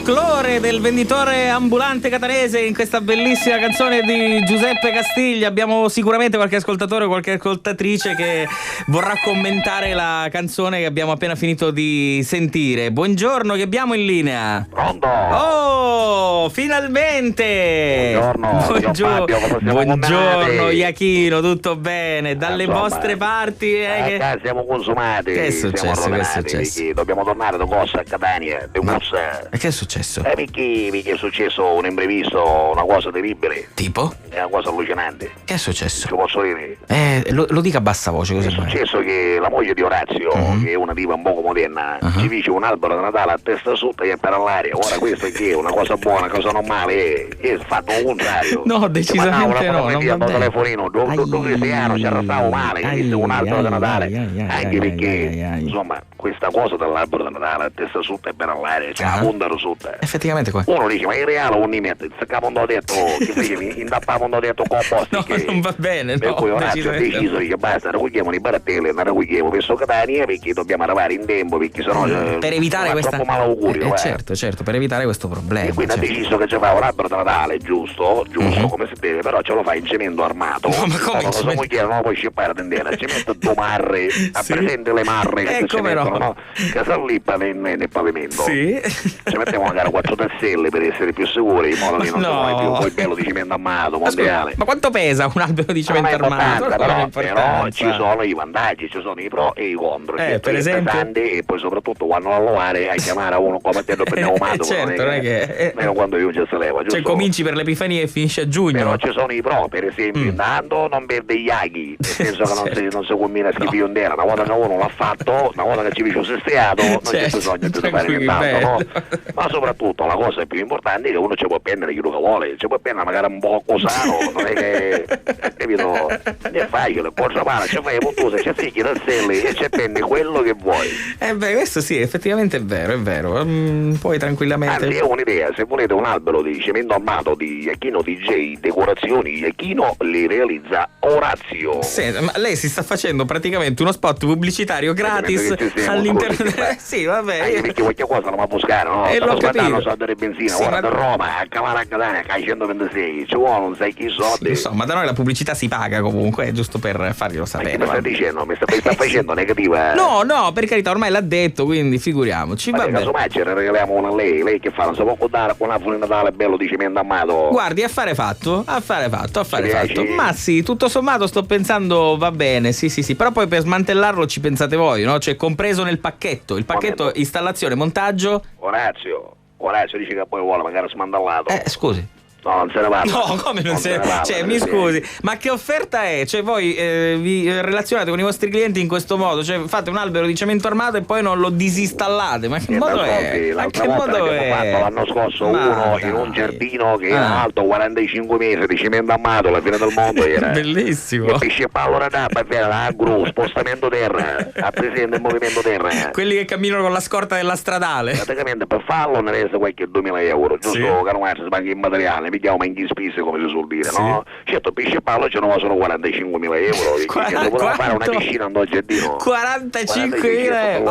folklore del venditore ambulante catanese in questa bellissima canzone di Giuseppe Castiglia. Abbiamo sicuramente qualche ascoltatore o qualche ascoltatrice che vorrà commentare la canzone che abbiamo appena finito di sentire. Buongiorno, che abbiamo in linea? Pronto? Oh, finalmente! Buongiorno. Buongiorno Iachino, tutto bene? Dalle Insomma, vostre parti siamo consumati. Che è successo? Siamo Che è rovinati, successo? perché dobbiamo tornare da cosa a Catania, di Mussa. Che è successo? Perché è successo un imprevisto, una cosa terribile. Tipo? È una cosa allucinante. Che è successo? Ci posso dire? Lo dica a bassa voce così. È successo che la moglie di Orazio, che è una diva un poco moderna, ci dice un albero di Natale a testa sotto e per all'aria. Ora questo è che è una cosa buona, una cosa normale, è fatto un contrario. No, decisamente no, non va bene. Telefonino, due cristiano ci arrestavo male, che disse un albero di Natale, anche perché, insomma, questa cosa dell'albero di Natale a testa sotto e per all'aria, cioè la punta sotto. Effettivamente qua. Uno dice, ma in reale non ne mette, se capo non ho detto, che facevi, indappavo non ho detto composti. No, che... non va bene, per no, cui Orazio ha decisamente deciso che basta, raccogliamo i barattelle, non raccogliamo per Catania perché dobbiamo arrivare in tempo, perché sennò per evitare questa troppo malaugurio. Certo, per evitare questo problema. E quindi ha deciso che ci fa un albero di Natale, giusto, come si deve, però ce lo fa in cemento armato. No, ma come non so cemento? non lo puoi scippare a tendere, ci mette due marre, ha presente le marre che ci come mettono, no? no? Che s'allippa nel pavimento. Sì. Ci mettiamo magari 4 tasselle per essere più sicuri, in modo che non si No. muore più poi bello di cemento armato, mondiale. Ma quanto pesa un albero di cemento armato? Però ci sono i vantaggi, ci sono i pro e i contro. Per esempio? Pesante, e poi soprattutto quando a lavare a chiamare a uno come te per pneumatico. Certo, non è che meno quando io già se leva, giusto? cioè cominci per l'Epifania e finisci a giugno. Però ci sono i pro, per esempio, intanto non perde gli aghi, nel senso che non si combina schifo in terra. Una volta che uno l'ha fatto, una volta che ci dice sestiato, non c'è bisogno di fare nient'altro, no? Ma soprattutto la cosa più importante è che uno ci può prendere quello che vuole, ci può prendere magari un po' cosano, non è che, capito? È facile, può trovare, ci fai puntuose, ci secchi da stelle e ci prendi quello che vuoi. Questo sì, effettivamente è vero. Puoi tranquillamente. Anzi, è un'idea, se volete un albero di cemento armato di Iachino DJ Decorazioni, Iachino li realizza Orazio. Senta, ma lei si sta facendo praticamente uno spot pubblicitario gratis all'interno sì, vabbè. Anche perché qualche cosa non va a buscare, no? L'ho capito. So delle benzina, Sì, ora ma... da Roma a Cavallo a Catania, che hai 126, ci vuole non sai chi soldi. Insomma, da noi la pubblicità si paga comunque, è giusto per farglielo Ma sapere. che mi stai dicendo? Mi sta facendo negativa? No, per carità, ormai l'ha detto, quindi figuriamoci. Ma Vabbè. casomai ce ne regaliamo una a lei che fa, non si può contare con un di Natale bello di cemento armato. Guardi, affare fatto. piace? Ma sì, tutto sommato sto pensando va bene, sì, però poi per smantellarlo ci pensate voi, no? Cioè compreso nel pacchetto, il pacchetto installazione, montaggio. Orazio dice che poi vuole magari smantellato. Scusi. No, non se ne va. No, come non se ne va? Cioè, mi scusi, ma che offerta è? Cioè, voi vi relazionate con i vostri clienti in questo modo? Cioè, fate un albero di cemento armato e poi non lo disinstallate? Ma che modo è? Ma che modo è? Fatto l'anno scorso uno in un giardino che era alto 45 metri di cemento armato, la fine del mondo era. Bellissimo. E pesce pallo da tappa, era agro, spostamento terra, ha presente il movimento terra. Quelli che camminano con la scorta della stradale. Praticamente per farlo ne resta qualche 2000 euro, giusto? Sì. Che non si manca in materiale, pigliamo in spese come si suol dire, no? Certo, pesce pallo ce ne va solo 45.000 euro, perché se voleva fare una piscina in un giardino 45.000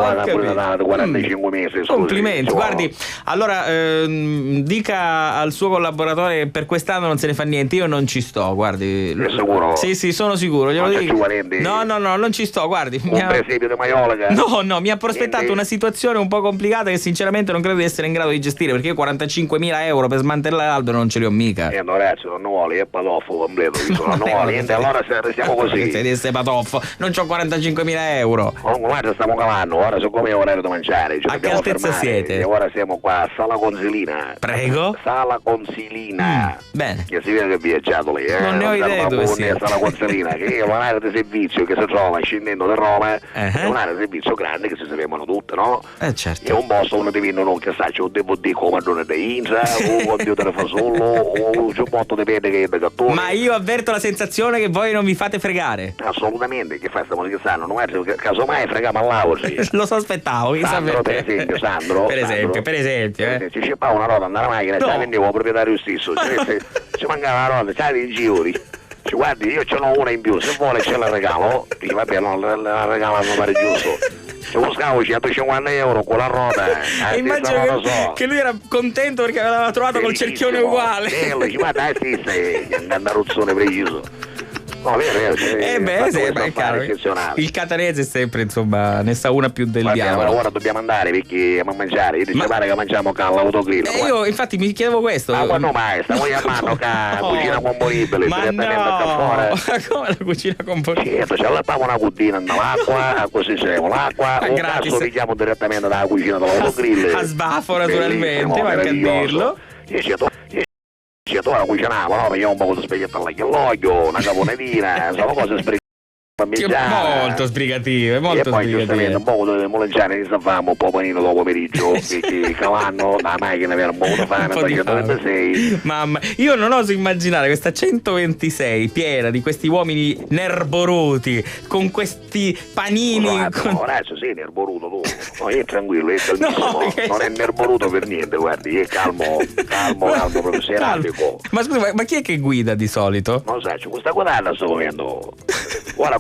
euro. 45 mesi, scusi. Complimenti, guardi, allora dica al suo collaboratore che per quest'anno non se ne fa niente, io non ci sto, guardi. Sei sicuro? Sì, sono sicuro, glielo Non dico. ci guardi? No, non ci sto, guardi. Un presepio di maiolica? No, mi ha prospettato Niente. una situazione un po' complicata che sinceramente non credo di essere in grado di gestire, perché io 45.000 euro per smantellare l'albero non ce li ho mica. Orazio, non vuole, è patoffo completo, non vuole niente, allora restiamo così. Se disse patoffo, non c'ho 45.000 euro. Comunque guarda, stiamo cavando, ora siccome è orario da mangiare, ci A che dobbiamo altezza fermare. siete? E ora siamo qua a Sala Consilina. Prego? Sala Consilina. Bene. Che si vede che ha viaggiato lì, Non ne ho idea dove sia. Sala Consilina, che è un'area di servizio che si trova scendendo da Roma, è un'area di servizio grande che si sapevano tutte, no? Certo. È un posto dove devi non che sa, c'è un DVD come non è da Inza, o un computer fa solo, o c'è un botto di penne che è da gattone. Ma io avverto la sensazione che voi non vi fate fregare. Assolutamente, che fa stiamo scherzando, non è che casomai freghiamo all'auguri. Lo sospettavo, chi Sandro, sapete? per esempio, Sandro. Per esempio. Ci sceppava una roba andare alla macchina, No. ci vendevo proprietario stesso, ci mancava una roba, sai in giro. Ci guardi, io ce n'ho una in più, se vuole ce la regalo. Dice vabbè, no, la regalo a mio pare giusto. ci buscavo 150 euro con la ruota. E immagino che lui era contento perché aveva trovato col cerchione uguale. Ci guarda, sì, un andaruzzone preciso. No, vero, è chiaro. Il catanese è sempre, insomma, ne sa una più del diavolo. Ora dobbiamo andare perché a mangiare. Io ti pare che mangiamo all'autogrill. Io infatti mi chiedevo questo. Ma quando mai? Stiamo chiamando cucina componibile direttamente da fuori. Come la cucina componibile? Certo, ci allattiamo una cudina nell'acqua, così seremo l'acqua, un cazzo pigliamo direttamente dalla cucina dall'autogrill. A sbafo naturalmente, manca a dirlo. Tu la cucinavo, no? Perché un po' di spaghetti all'aglio, una caponetina, sono cose molto sbrigative, molto e poi sbrigative. Giustamente un po' di moleggiare ne sapevamo un po' panino dopo pomeriggio perché cavallo la macchina aveva un po' di fame da 126. Mamma, io non oso immaginare questa 126 piena di questi uomini nerboruti con questi panini adesso sei nerboruto tu, no, è tranquillo, è calmissimo, non è nerboruto per niente, guardi, è calmo proprio serafico. Ma scusa, ma chi è che guida di solito? Non so, c'è questa guardata sto comendo. Ora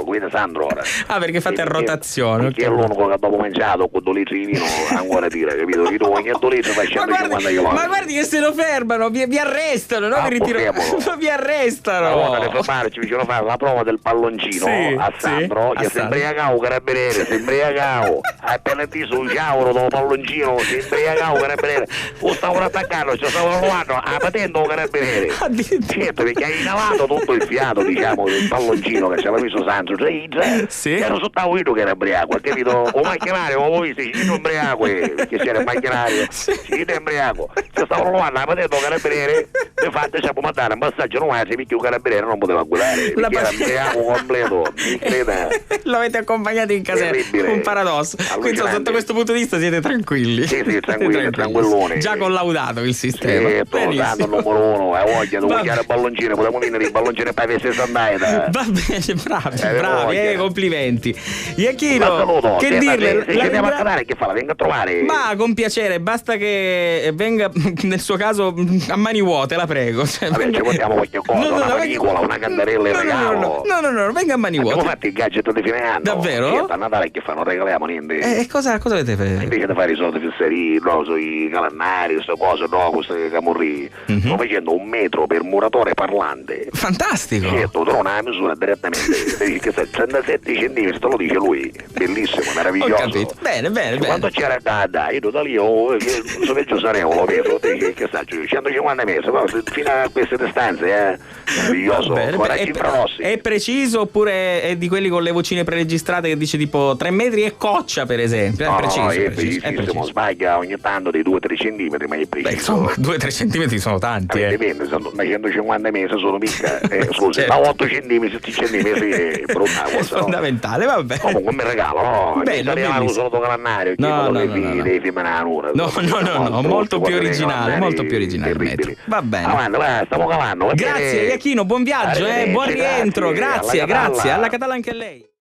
guida Sandro ora. Ah, perché fate a rotazione. Perché è l'unico che dopo mangiato con 2 litri di vino ancora tira, capito? Io ogni 2 litri fa 150 km. Ma guardi che se lo fermano, vi arrestano, no? Vi ritirano. Vi arrestano. Una volta che ci vicino fare la prova del palloncino a Sandro, che si imbriagavo carabiniere, si imbriagavo. Appena ti su ciauro dopo palloncino, si imbriagavo carabiniere. O stavano attaccando, ci stavano provando a patente o carabiniere. Certo, perché hai inalato tutto il fiato, diciamo, del palloncino che c'era messo Sandro. Ero sottavo io che era ubriaco, capito? O macchinario, o visto, ci sono ubriaco, perché c'era il macchinario, ci è ubriaco. Se stavano provando a patente o carabiniere, infatti ci può mandare un passaggio, non è se picchio carabiniere non poteva guidare, perché era ubriaco completo, mi creda. Lo avete accompagnato in caserma, un paradosso. Quindi sotto questo punto di vista siete tranquilli. Sì, tranquillone. Già collaudato il sistema. Sanno numero 1, voglia, devo chiare il palloncino, potremmo vincere il palloncino per la stessa andata. Va bene, bravi, complimenti. Iachino, che dirle? Se andiamo a canale, che fa? La venga a trovare? Ma con piacere, basta che venga nel suo caso a mani vuote, la prego. Vabbè, ci portiamo qualche cosa, una panicola, una candarella in regalo. No, venga a mani vuote. Abbiamo fatto il gadget di fine anno. Davvero? Certo, a Natale che fa? Non regaliamo niente. E cosa avete fatto? Invece di fare i soldi fisserie, no, sui calendari, queste cose, no, queste camorri. Sto facendo 1 metro per muratore parlante. Fantastico! Certo, trovo una misura direttamente, che 37 centimetri, te lo dice lui. Bellissimo, meraviglioso. Ho capito. Bene. Quando c'era io da lì, so peggio saremo, lo vedo, che sa, 150 metri, fino a queste distanze, meraviglioso. È preciso oppure è di quelli con le vocine preregistrate che dice tipo 3 metri e coccia, per esempio? È preciso. No, è precisissimo, sbaglia ogni tanto dei 2-3 centimetri, ma è preciso. Insomma, 2-3 centimetri sono tanti. Dipende, sono 150 metri sono mica. Scusi, certo. Da 8 centimetri, 7 centimetri è brutta cosa. È fondamentale, vabbè. Comunque mi regalo, no? Bello, solo calendario, dei film natura. No, molto più originale, il va bene. Avanti, stiamo calando. Grazie Iachino, buon viaggio, buon rientro, grazie, alla Catalla anche a lei.